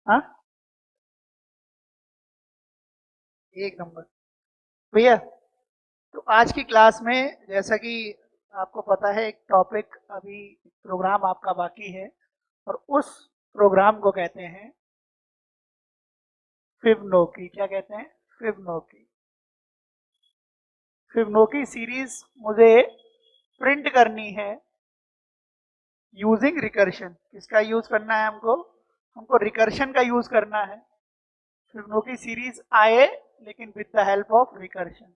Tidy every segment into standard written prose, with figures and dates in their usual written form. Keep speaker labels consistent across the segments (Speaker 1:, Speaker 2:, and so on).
Speaker 1: हाँ, एक नंबर। भैया, तो आज की क्लास में जैसा कि आपको पता है, एक टॉपिक अभी प्रोग्राम आपका बाकी है और उस प्रोग्राम को कहते हैं फिबोनाची। क्या कहते हैं? फिबोनाची। फिबोनाची सीरीज मुझे प्रिंट करनी है यूजिंग रिकर्शन। किसका यूज करना है हमको? हमको रिकर्शन का यूज करना है। फिबोनाची सीरीज आए लेकिन with the help of recursion.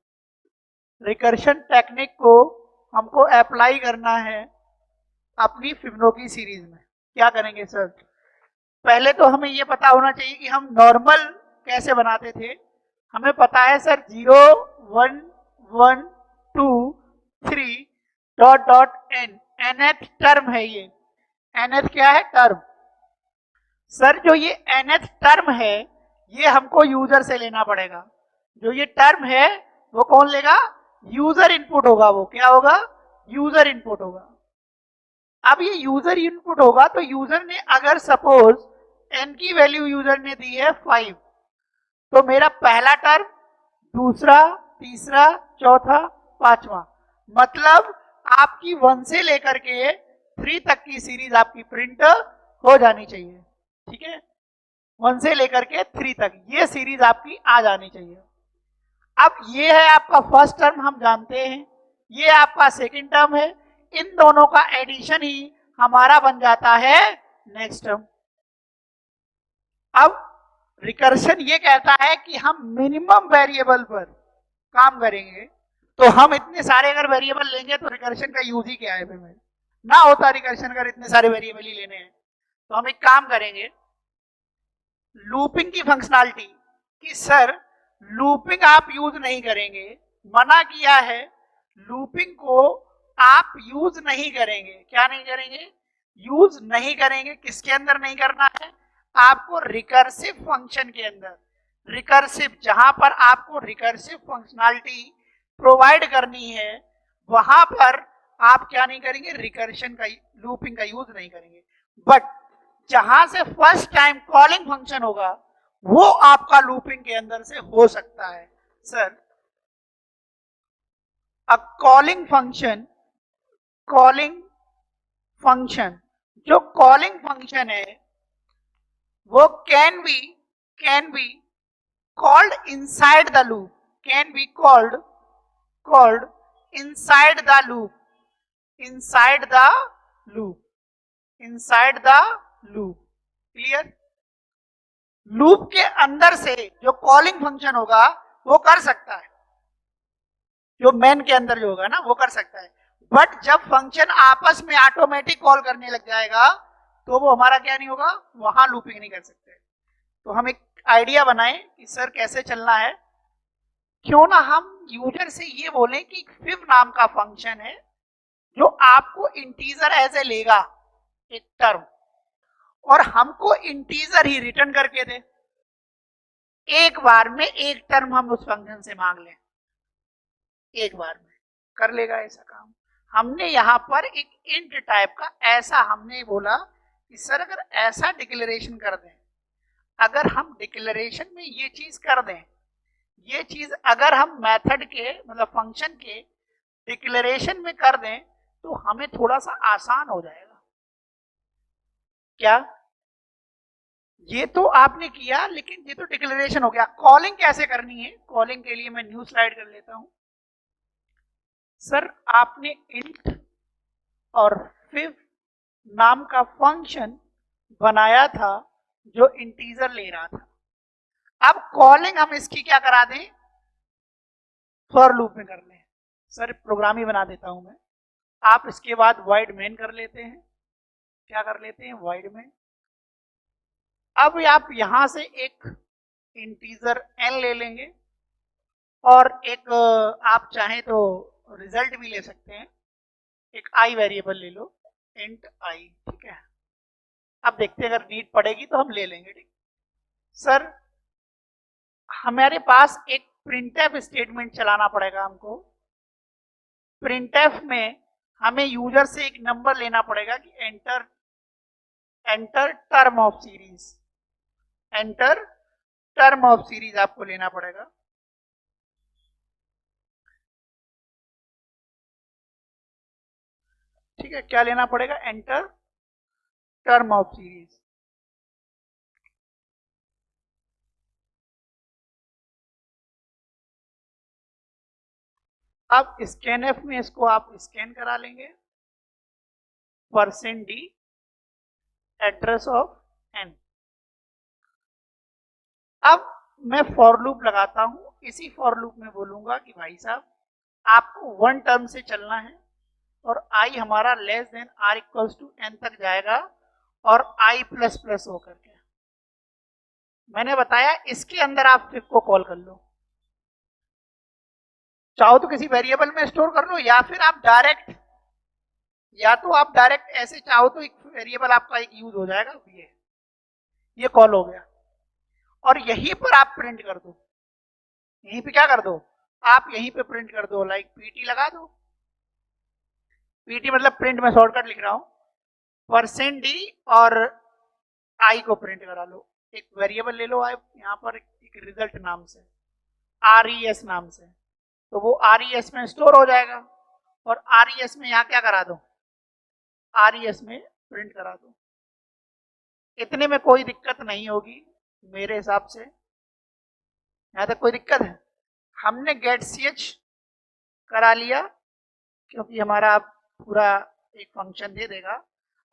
Speaker 1: Recursion technique को हमको अप्लाई करना है अपनी फिबोनाची सीरीज में। क्या करेंगे सर? पहले तो हमें यह पता होना चाहिए कि हम नॉर्मल कैसे बनाते थे। हमें पता है sir, 0 1 1 2 3 dot dot N, nth term है ये। nth क्या है? टर्म। सर जो ये nth टर्म है, ये हमको यूजर से लेना पड़ेगा। जो ये टर्म है वो कौन लेगा? यूजर इनपुट होगा। वो क्या होगा? यूजर इनपुट होगा। अब ये यूजर इनपुट होगा तो यूजर ने अगर सपोज n की वैल्यू यूजर ने दी है 5, तो मेरा पहला टर्म, दूसरा, तीसरा, चौथा, पांचवा, मतलब आपकी 1 से लेकर के 3 तक की सीरीज आपकी प्रिंट हो जानी चाहिए। ठीक है? 1 से लेकर के 3 तक ये सीरीज आपकी आ जानी चाहिए। अब ये है आपका फर्स्ट टर्म, हम जानते हैं। ये आपका सेकंड टर्म है। इन दोनों का एडिशन ही हमारा बन जाता है नेक्स्ट टर्म। अब रिकर्शन ये कहता है कि हम मिनिमम वेरिएबल पर काम करेंगे। तो हम इतने सारे अगर वेरिएबल लेंगे तो रिकर्शन का यूज ही क्या है? फिर ना होता रिकर्शन अगर इतने सारे वेरिएबल ही लेने हैं। तो हम एक काम करेंगे, लूपिंग की फंक्शनैलिटी, कि सर लूपिंग आप यूज नहीं करेंगे, मना किया है। लूपिंग को आप यूज नहीं करेंगे। क्या नहीं करेंगे? यूज नहीं करेंगे। किसके अंदर नहीं करना है? आपको रिकर्सिव फंक्शन के अंदर। रिकर्सिव, जहां पर आपको रिकर्सिव फंक्शनैलिटी प्रोवाइड करनी है, वहां पर आप क्या नहीं करेंगे? रिकर्शन का, लूपिंग का यूज नहीं करेंगे। बट जहां से फर्स्ट टाइम कॉलिंग फंक्शन होगा, वो आपका लूपिंग के अंदर से हो सकता है। सर, अ कॉलिंग फंक्शन, जो कॉलिंग फंक्शन है वो can be called inside the loop. Can be called inside the loop. Inside the loop. Inside the loop. Clear? Loop के अंदर से जो कॉलिंग फंक्शन होगा वो कर सकता है, जो मेन के अंदर जो होगा ना वो कर सकता है। बट जब फंक्शन आपस में ऑटोमेटिक कॉल करने लग जाएगा तो वो हमारा क्या नहीं होगा? वहां लूपिंग नहीं कर सकते। तो हम एक आइडिया बनाएं कि सर कैसे चलना है। क्यों ना हम यूजर से ये बोलें कि फिब नाम का फंक्शन है जो आपको इंटीजर एज ए लेगा, एक टर्म, और हमको इंटीजर ही रिटर्न करके दे। एक बार में एक टर्म हम उस फंक्शन से मांग लें, एक बार में कर लेगा ऐसा काम। हमने यहां पर एक इंट टाइप का ऐसा हमने बोला कि सर अगर ऐसा डिक्लेरेशन कर दें, अगर हम डिक्लेरेशन में ये चीज कर दें, ये चीज अगर हम मेथड के मतलब फंक्शन के डिक्लेरेशन में कर दें तो हमें थोड़ा सा आसान हो जाएगा। क्या? ये तो आपने किया, लेकिन ये तो डिक्लेरेशन हो गया। कॉलिंग कैसे करनी है? कॉलिंग के लिए मैं न्यू स्लाइड कर लेता हूं। सर आपने इंट और फिब नाम का फंक्शन बनाया था जो इंटीजर ले रहा था। अब कॉलिंग हम इसकी क्या करा दें? फॉर लूप में कर लें। सर प्रोग्राम ही बना देता हूं मैं। आप इसके बाद वाइड मेन कर लेते हैं। क्या कर लेते हैं? Wide main. अब आप यहां से एक इंटीजर n ले लेंगे और एक आप चाहें तो रिजल्ट भी ले सकते हैं। एक i वेरिएबल ले लो, इंट i। ठीक है? अब देखते हैं, अगर नीड पड़ेगी तो हम ले लेंगे। ठीक सर, हमारे पास एक प्रिंटफ स्टेटमेंट चलाना पड़ेगा हमको। प्रिंटफ में हमें यूजर से एक नंबर लेना पड़ेगा कि enter term of series. Enter term of series आपको लेना पड़ेगा। ठीक है, क्या लेना पड़ेगा? Enter term of series. अब स्कैनएफ में इसको आप स्कैन करा लेंगे, %d एड्रेस ऑफ n। अब मैं फॉर लूप लगाता हूं, इसी फॉर लूप में बोलूंगा कि भाई साहब आपको वन टर्म से चलना है और आई हमारा less than or equals to N तक जाएगा और आई प्लस प्लस होकर के, मैंने बताया इसके अंदर आप फिर को कॉल कर लो, चाहो तो किसी वेरिएबल में स्टोर कर लो या फिर आप डायरेक्ट, या तो आप डायरेक्ट ऐसे चाहो तो एक वेरिएबल आपका एक यूज हो जाएगा, ये कॉल हो गया और यहीं पर आप प्रिंट कर दो, यहीं पे क्या कर दो, आप यहीं पे प्रिंट कर दो, लाइक पीटी लगा दो। पीटी मतलब प्रिंट में शॉर्टकट लिख रहा हूं, %d और आई को प्रिंट करा लो, एक वेरिएबल ले लो आप यहाँ पर एक रिजल्ट नाम से, RES नाम से, तो वो RES में स्टोर हो जाएगा और RES में यहाँ क्या करा दो, RES में प्रिंट करा दो। इतने में कोई दिक्कत नहीं होगी मेरे हिसाब से, यहाँ तक कोई दिक्कत है? हमने गेट ch करा लिया क्योंकि हमारा पूरा एक फंक्शन दे देगा।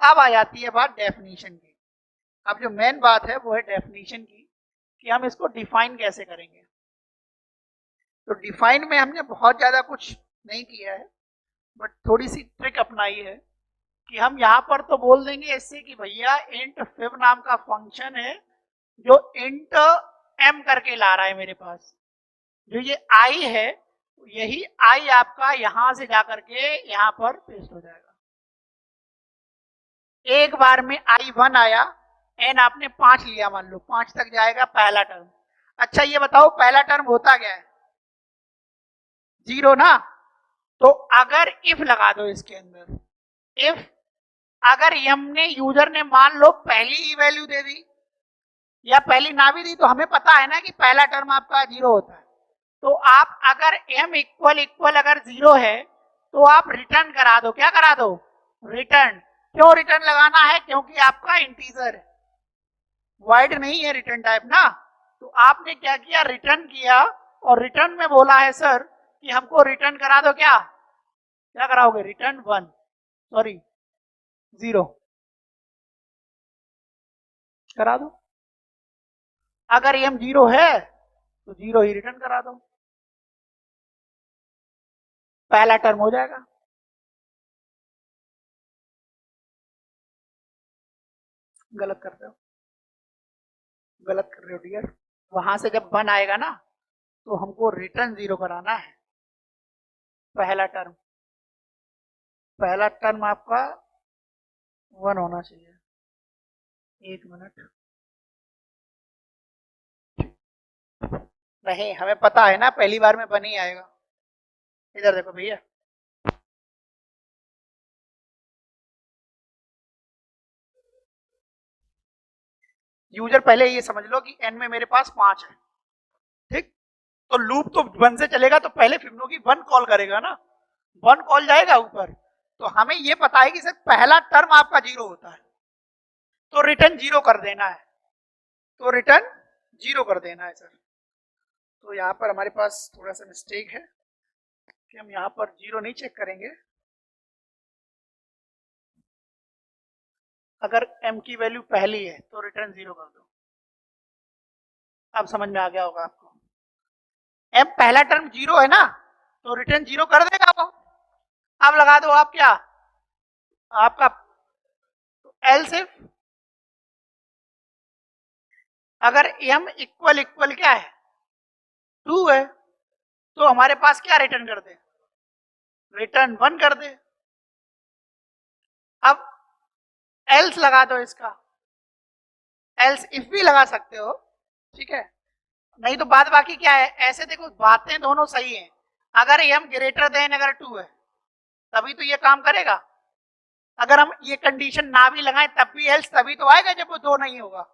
Speaker 1: अब आ जाती है बात डेफिनेशन की। अब जो मेन बात है वो है डेफिनेशन की, कि हम इसको डिफाइन कैसे करेंगे। तो डिफाइन में हमने बहुत ज्यादा कुछ नहीं किया है, बट थोड़ी सी ट्रिक अपनाई है कि हम यहाँ पर तो बोल देंगे इससे कि भैया इंट fiv नाम का फंक्शन है जो इंट m करके ला रहा है मेरे पास, जो ये i है यही i आपका यहां से जाकर के यहां पर पेस्ट हो जाएगा। एक बार में i1 आया, n आपने 5 लिया, मान लो 5 तक जाएगा पहला टर्म। अच्छा ये बताओ पहला टर्म होता क्या है? 0 ना, तो अगर इफ लगा दो इसके अंदर, इफ अगर हमने यूजर ने मान लो पहली ही वैल्यू दे दी या पहली ना भी दी, तो हमें पता है ना कि पहला टर्म आपका 0 होता है, तो आप अगर m इक्वल इक्वल अगर 0 है तो आप रिटर्न करा दो, क्या करा दो, रिटर्न। क्यों रिटर्न लगाना है? क्योंकि आपका इंटीजर है, वाइड नहीं है रिटर्न टाइप ना, तो आपने क्या किया, रिटर्न किया और रिटर्न में बोला है सर कि हमको रिटर्न करा दो, क्या क्या कराओगे, रिटर्न 1 सॉरी 0 करा दो। अगर m 0 है तो 0 ही रिटर्न करा दो, पहला टर्म हो जाएगा। गलत कर रहे हो, गलत कर रहे हो डियर, वहां से जब 1 आएगा ना तो हमको रिटर्न 0 कराना है, पहला टर्म, पहला टर्म आपका 1 होना चाहिए। एक मिनट, नहीं हमें पता है ना पहली बार में 1 ही आएगा। इधर देखो भैया, यूजर पहले ये समझ लो कि n में मेरे पास 5 है, ठीक, तो लूप तो 1 से चलेगा तो पहले फिबोनाची 1 कॉल करेगा ना, 1 कॉल जाएगा ऊपर, तो हमें ये पता है कि सर पहला टर्म आपका 0 होता है तो रिटर्न 0 कर देना है, तो रिटर्न 0 कर देना है सर। तो यहाँ पर हमारे पास थोड़ा सा मिस्टेक है कि हम यहाँ पर 0 नहीं चेक करेंगे, अगर m की वैल्यू पहली है तो रिटर्न 0 कर दो। अब समझ में आ गया होगा आपको, m पहला टर्म 0 है ना तो रिटर्न 0 कर देगा वो। अब लगा दो आप क्या, आपका एल्स इफ अगर m इक्वल इक्वल क्या है 2 है तो हमारे पास क्या रिटर्न कर दे, रिटर्न 1 कर दे। अब एल्स लगा दो इसका, एल्स इफ भी लगा सकते हो, ठीक है, नहीं तो बाद बाकी क्या है, ऐसे देखो बातें दोनों सही हैं, अगर m ग्रेटर देन अगर 2 है तभी तो ये काम करेगा, अगर हम ये कंडीशन ना भी लगाएं तब भी एल्स तभी तो आएगा जब वो 2 नहीं होगा।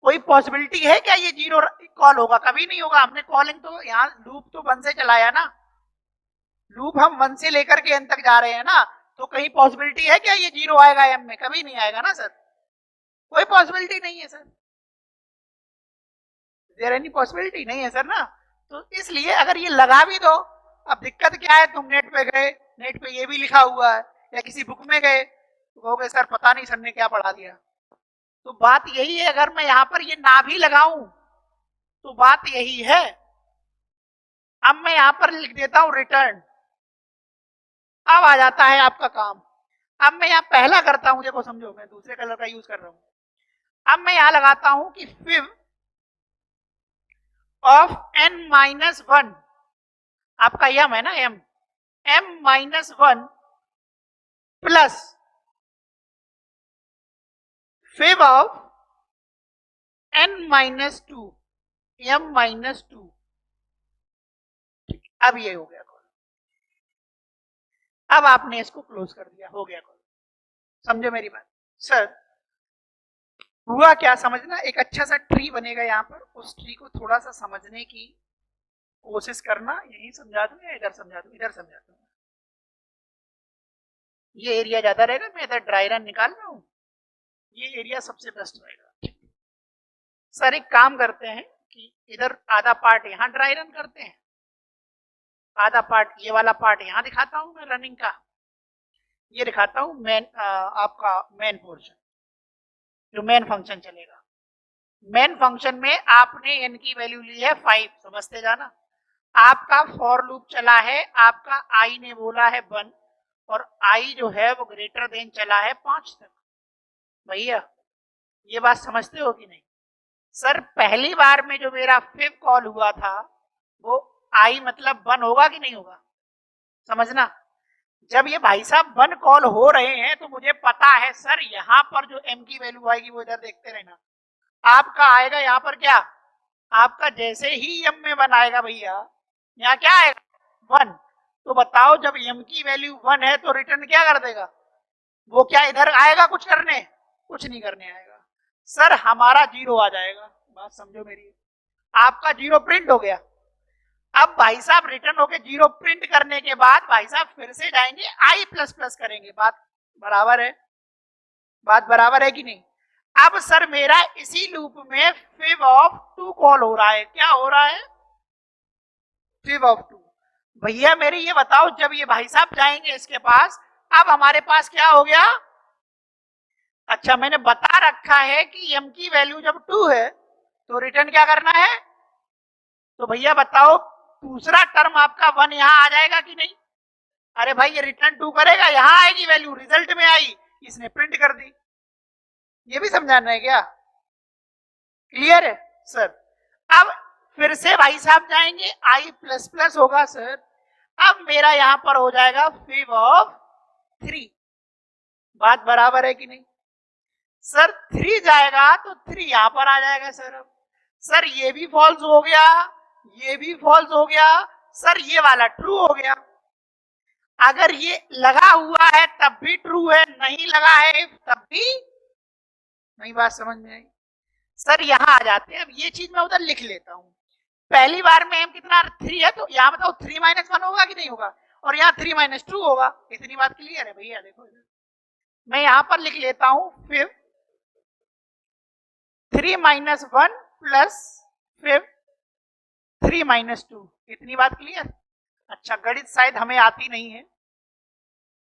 Speaker 1: कोई पॉसिबिलिटी है क्या ये जीरो कॉल होगा? कभी नहीं होगा। हमने कॉलिंग तो यहाँ लूप तो 1 से चलाया ना, लूप हम 1 से लेकर के n तक जा रहे हैं ना, तो कहीं पॉसिबिलिटी है क्या ये जीरो आएगा m में? कभी नहीं आएगा ना सर, कोई पॉसिबिलिटी नहीं है सर। देयर एनी पॉसिबिलिटी नहीं है सर ना। तो इसलिए अगर ये लगा भी दो, अब दिक्कत क्या है, तुम नेट पे गए, नेट पे ये भी लिखा हुआ है, या किसी बुक में गए तो कहोगे सर पता नहीं सर ने क्या पढ़ा दिया। तो बात यही है, अगर मैं यहां पर ये ना भी लगाऊं तो बात यही है। अब मैं यहां पर लिख देता हूं रिटर्न, अब आ जाता है आपका काम। अब मैं यहां पहला करता हूं, देखो समझो मैं दूसरे कलर का यूज कर रहा हूं। अब मैं यहां लगाता हूं कि फिव ऑफ n-1, आपका यम है ना, m-1 plus five of n-2, m-2। अब ये हो गया कॉल। अब आपने इसको क्लोज कर दिया, हो गया कॉल। समझो मेरी बात सर? हुआ क्या समझना, एक अच्छा सा ट्री बनेगा यहाँ पर, उस ट्री को थोड़ा सा समझने की कोशिश करना। यही समझा दूं या इधर समझा दूं? इधर समझा दूं। ये एरिया ज्यादा रहेगा, मैं इधर ड्राई रन निकाल रहा हूं, ये एरिया सबसे बेस्ट रहेगा। सर एक काम करते हैं कि इधर आधा पार्ट यहाँ ड्राई रन करते हैं, आधा पार्ट ये वाला पार्ट यहाँ दिखाता हूं मैं रनिंग का, ये दिखाता हूं मेन आपका मेन पोर्शन जो मेन फंक्शन चलेगा। मेन फंक्शन में आपने n की वैल्यू ली है 5, समझते जाना। आपका फॉर लूप चला है, आपका i ने बोला है 1 और i जो है वो ग्रेटर देन चला है 5 तक। भैया ये बात समझते हो कि नहीं? सर पहली बार में जो मेरा फिव कॉल हुआ था वो i मतलब 1 होगा कि नहीं होगा? समझना, जब ये भाई साहब 1 कॉल हो रहे हैं तो मुझे पता है सर यहां पर जो m की वैल्यू आएगी वो इधर देखते रहना, आपका आएगा यहाँ पर क्या, आपका जैसे ही m में 1 आएगा भैया, यहाँ क्या आएगा 1। तो बताओ जब m की वैल्यू 1 है तो रिटर्न क्या कर देगा? वो क्या इधर आएगा कुछ करने? कुछ नहीं करने आएगा सर, हमारा जीरो आ जाएगा। बात समझो मेरी, आपका जीरो प्रिंट हो गया। अब भाई साहब रिटर्न होके जीरो प्रिंट करने के बाद भाई साहब फिर से जाएंगे i प्लस प्लस करेंगे। बात बराबर है? बात बराबर है कि नहीं? अब सर मेरा इसी लूप में फिव ऑफ 2 कॉल हो रहा है, क्या हो रहा है? Five of 2। भैया मेरी ये बताओ, जब ये भाई साहब जाएंगे इसके पास, अब हमारे पास क्या हो गया? अच्छा मैंने बता रखा है कि m की वैल्यू जब 2 है तो रिटर्न क्या करना है? तो भैया बताओ दूसरा टर्म आपका 1 यहां आ जाएगा कि नहीं? अरे भाई ये रिटर्न 2 करेगा, यहां आएगी वैल्यू, रिजल्ट में आई, इसने प्रिंट कर दी। ये भी समझाना है क्या? क्लियर है सर? अब फिर से भाई साहब जाएंगे, i प्लस प्लस होगा सर। अब मेरा यहां पर हो जाएगा फिव ऑफ 3। बात बराबर है कि नहीं? सर 3 जाएगा तो 3 यहां पर आ जाएगा सर। अब सर ये भी फॉल्स हो गया, ये भी फॉल्स हो गया सर, ये वाला ट्रू हो गया। अगर ये लगा हुआ है तब भी ट्रू है, नहीं लगा है तब भी नहीं। बात समझ में आई सर? यहां आ जाते हैं। अब ये चीज मैं उधर लिख लेता हूं। पहली बार में m कितना 3 है, तो यहां बताओ 3 - 1 होगा कि नहीं होगा, और यहाँ 3 - 2 होगा। इतनी बात क्लियर है भैया? देखो मैं यहां पर लिख लेता हूं फिव 3 - 1 प्लस फिव 3 - 2। इतनी बात क्लियर? अच्छा गणित शायद हमें आती नहीं है।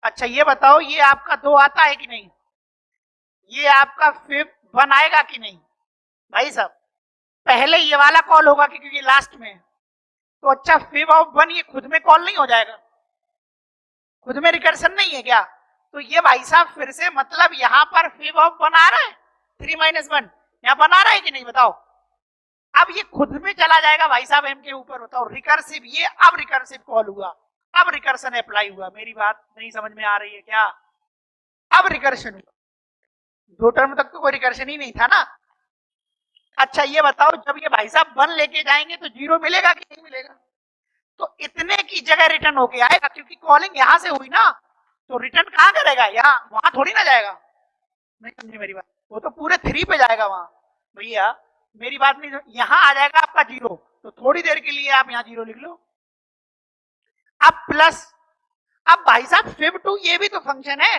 Speaker 1: अच्छा ये बताओ ये आपका 2 आता है कि नहीं? ये आपका फिव 1 आएगा कि नहीं? भाई साहब पहले ये वाला कॉल होगा क्योंकि ये लास्ट में है। तो अच्छा फिव ऑफ 1 ये खुद में कॉल नहीं हो जाएगा? खुद में रिकर्शन नहीं है क्या? तो ये भाई साहब फिर से मतलब यहां पर फिव ऑफ 1 आ रहा है, 3 - 1 यहां बना रहा है कि नहीं बताओ? अब ये खुद में चला जाएगा भाई साहब m के ऊपर। बताओ रिकर्सिव, ये अब रिकर्सिव कॉल हुआ, अब रिकर्शन अप्लाई हुआ। मेरी बात नहीं समझ में आ रही है क्या? अब रिकर्शन हुआ। 2 टर्म तक तो कोई रिकर्शन ही नहीं था ना। अच्छा ये बताओ जब ये भाई साहब 1 लेके जाएंगे तो 0 मिलेगा कि नहीं मिलेगा? तो इतने की जगह रिटर्न होके आएगा, क्योंकि कॉलिंग यहां से हुई ना, तो रिटर्न कहां करेगा? यहाँ, वहां थोड़ी ना जाएगा। नहीं समझी मेरी बात? वो तो पूरे 3 पे जाएगा वहां। भैया मेरी बात नहीं, यहां आ जाएगा आपका जीरो, तो थोड़ी देर के लिए आप यहां जीरो लिख लो। अब प्लस, अब भाई साहब फिब टू ये भी तो फंक्शन है,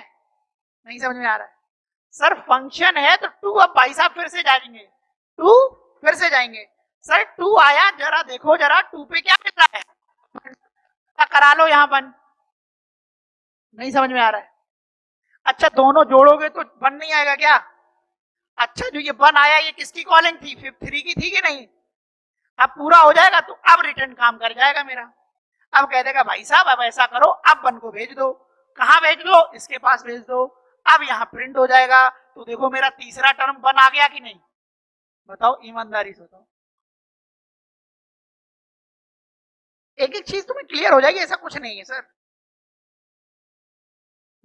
Speaker 1: नहीं समझ में आ रहा है सर? फंक्शन है तो टू, अब भाई साहब फिर से जाएंगे टू, फिर से जाएंगे सर। टू आया, जरा देखो जरा टू पे क्या मिल रहा है, करा लो यहां बन, नहीं समझ में आ रहा है? अच्छा दोनों जोड़ोगे तो वन नहीं आएगा क्या? अच्छा जो ये वन आया ये किसकी कॉलिंग थी, फिफ्थ थ्री की थी कि नहीं? अब पूरा हो जाएगा तो अब रिटर्न काम कर जाएगा मेरा। अब कह देगा भाई साहब अब ऐसा करो, अब वन को भेज दो। कहां भेज दो? इसके पास भेज दो। अब यहाँ प्रिंट हो जाएगा, तो देखो मेरा तीसरा टर्म वन आ गया कि नहीं? बताओ ईमानदारी से बताओ। एक एक चीज तुम्हें क्लियर हो जाएगी, ऐसा कुछ नहीं है सर।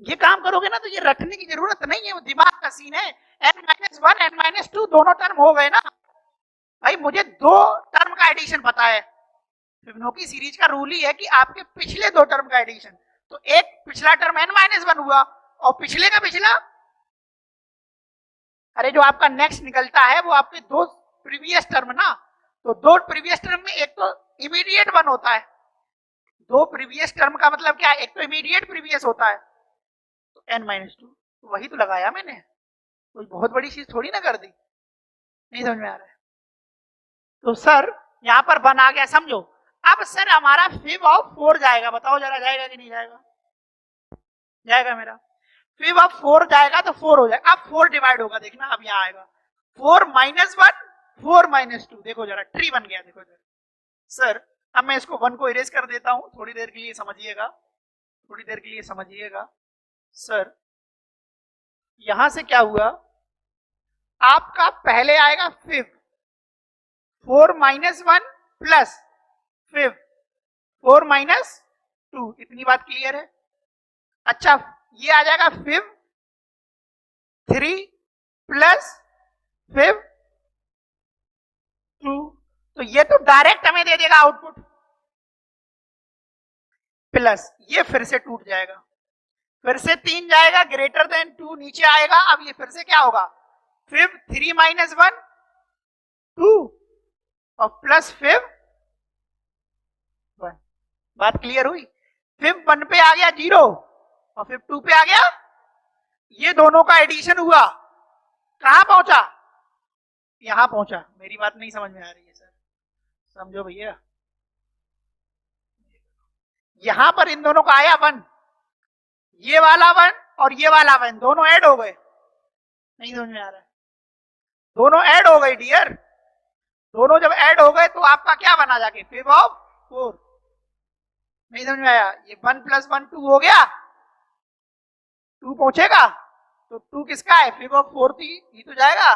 Speaker 1: ये काम करोगे ना तो ये रखने की जरूरत नहीं है, वो दिमाग का सीन है। n-1 n-2 दोनों टर्म हो गए ना भाई, मुझे दो टर्म का एडिशन पता है। फिबोनाची सीरीज का रूल ही है कि आपके पिछले दो टर्म का एडिशन, तो एक पिछला टर्म n-1 हुआ और पिछले का पिछला, अरे जो आपका नेक्स्ट निकलता है वो आपके दो प्रीवियस टर्म ना, तो दो प्रीवियस टर्म में एक तो इमीडिएट वन होता है, दो प्रीवियस टर्म का मतलब क्या है, एक तो इमीडिएट प्रीवियस होता है, तो n-2, तो वही तो लगाया मैंने, कोई बहुत बड़ी चीज थोड़ी ना कर दी, नहीं समझ में आ रहा है? तो सर यहां पर वन आ गया समझो। अब सर हमारा फिब ऑफ 4 जाएगा, बताओ जरा जाएगा कि नहीं जाएगा? जाएगा मेरा फिब ऑफ 4 जाएगा तो 4 हो जाएगा। अब 4 डिवाइड होगा, देखना अब यहां आएगा 4-1 4-2, देखो जरा ट्री बन गया, देखो जरा सर। अब मैं इसको 1 को इरेज कर देता हूं, थोड़ी देर के लिए समझिएगा, थोड़ी देर के लिए समझिएगा सर। यहां से क्या हुआ, आपका पहले आएगा फिब, 4-1 प्लस फिब 4-2, इतनी बात क्लियर है? अच्छा ये आ जाएगा फिब 3 प्लस फिब 2, तो ये तो डायरेक्ट हमें दे देगा आउटपुट, प्लस ये फिर से टूट जाएगा, फिर से 3 जाएगा, ग्रेटर देन 2 नीचे आएगा। अब ये फिर से क्या होगा, फिब 3-1 2 और प्लस फिब 1। बात क्लियर हुई? फिब 1 पे आ गया 0 और फिब 2 पे आ गया, ये दोनों का एडिशन हुआ, कहां पहुंचा? यहां पहुंचा। मेरी बात नहीं समझ में आ रही है सर, समझो भैया। यहां पर इन दोनों का आया 1, ये वाला 1 और ये वाला 1 दोनों ऐड हो गए, नहीं समझ में आ रहा है? दोनों ऐड हो गए डियर, दोनों जब ऐड हो गए तो आपका क्या बना जाके, फिब ऑफ 4, नहीं समझ में आया? ये 1 + 1 2 हो गया, 2 पहुंचेगा तो 2 किसका है, फिब ऑफ 4 थी, ये तो जाएगा।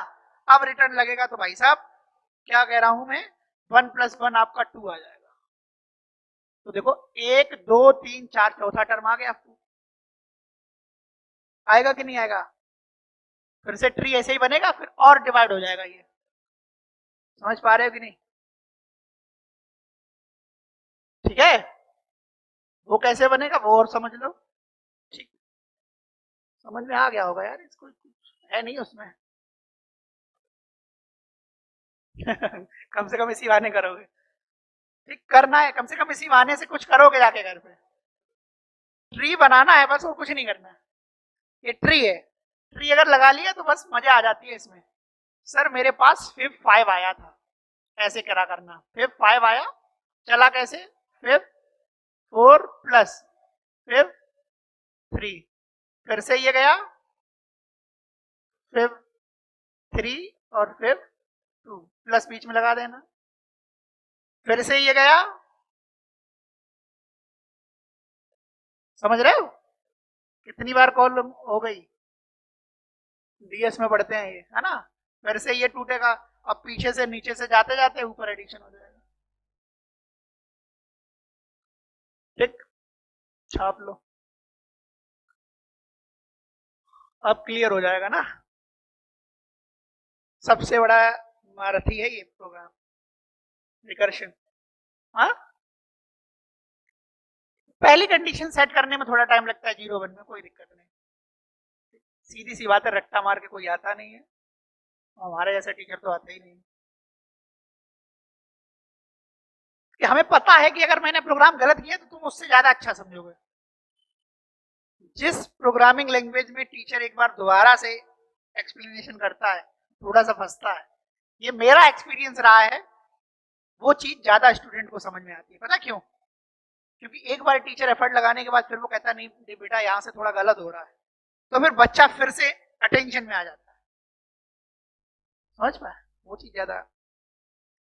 Speaker 1: अब रिटर्न लगेगा तो भाई साहब क्या कह रहा हूं मैं, 1 + 1 आपका 2 आ जाएगा। तो देखो 1 2 3 4 चौथा टर्म आ गया, आएगा कि नहीं आएगा? फिर से ट्री ऐसे ही बनेगा, फिर और डिवाइड हो जाएगा। ये समझ पा रहे हो कि नहीं? ठीक है, वो कैसे बनेगा वो और समझ लो, ठीक, समझ में आ गया होगा यार, इसको कुछ है नहीं उसमें। कम से कम इसी बहाने करोगे, ठीक करना है, कम से कम इसी बहाने से कुछ करोगे जाके घर पे। ट्री बनाना है बस, और कुछ नहीं करना है। ये ट्री है, ट्री अगर लगा लिया तो बस मजा आ जाती है इसमें। सर मेरे पास फिब 5 आया था, ऐसे करा करना, फिब 5 आया, चला कैसे, फिब 4 प्लस फिब 3, फिर से ये गया फिब 3 और फिब 2, प्लस बीच में लगा देना, फिर से ये गया, समझ रहे हो कितनी बार कॉल हो गई? डीएस में पढ़ते हैं ये, है ना? फिर से ये टूटेगा, अब पीछे से नीचे से जाते जाते ऊपर एडिशन हो जाएगा, ठीक, छाप लो, अब क्लियर हो जाएगा ना? सबसे बड़ा महारथी है ये प्रोग्राम, रिकर्शन। हाँ, पहली कंडीशन सेट करने में थोड़ा टाइम लगता है, 0-1 में कोई दिक्कत नहीं, सीधी सी बात है, रट्टा मार के कोई आता नहीं है। हमारे जैसा टीचर तो आते ही नहीं। कि हमें पता है कि अगर मैंने प्रोग्राम गलत किया तो तुम उससे ज्यादा अच्छा समझोगे। जिस प्रोग्रामिंग लैंग्वेज में टीचर एक बार दोबारा से एक्सप्लेनेशन करता है, थोड़ा सा फंसता है, ये मेरा एक्सपीरियंस रहा है, वो चीज ज्यादा स्टूडेंट को समझ में आती है। पता क्यों? क्योंकि एक बार टीचर एफर्ट लगाने के बाद फिर वो कहता नहीं बेटा यहाँ से थोड़ा गलत हो रहा है, तो फिर बच्चा फिर से अटेंशन में आ जाता है। समझ पाए? वो चीज ज्यादा,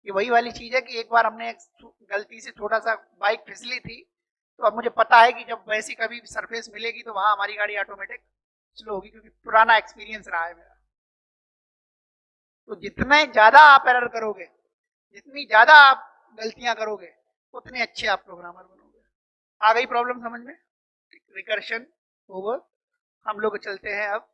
Speaker 1: ये वही वाली चीज है कि एक बार हमने गलती से थोड़ा सा बाइक फिसली थी, तो अब मुझे पता है कि जब वैसी कभी सरफेस मिलेगी तो वहां हमारी गाड़ी ऑटोमेटिक स्लो होगी, क्योंकि पुराना एक्सपीरियंस रहा है मेरा। तो जितने ज्यादा आप एरर करोगे, जितनी ज्यादा आप गलतियां करोगे, उतने अच्छे आप प्रोग्रामर बनोगे। आ गई प्रॉब्लम समझ में? Recursion over. हम लोग चलते हैं अब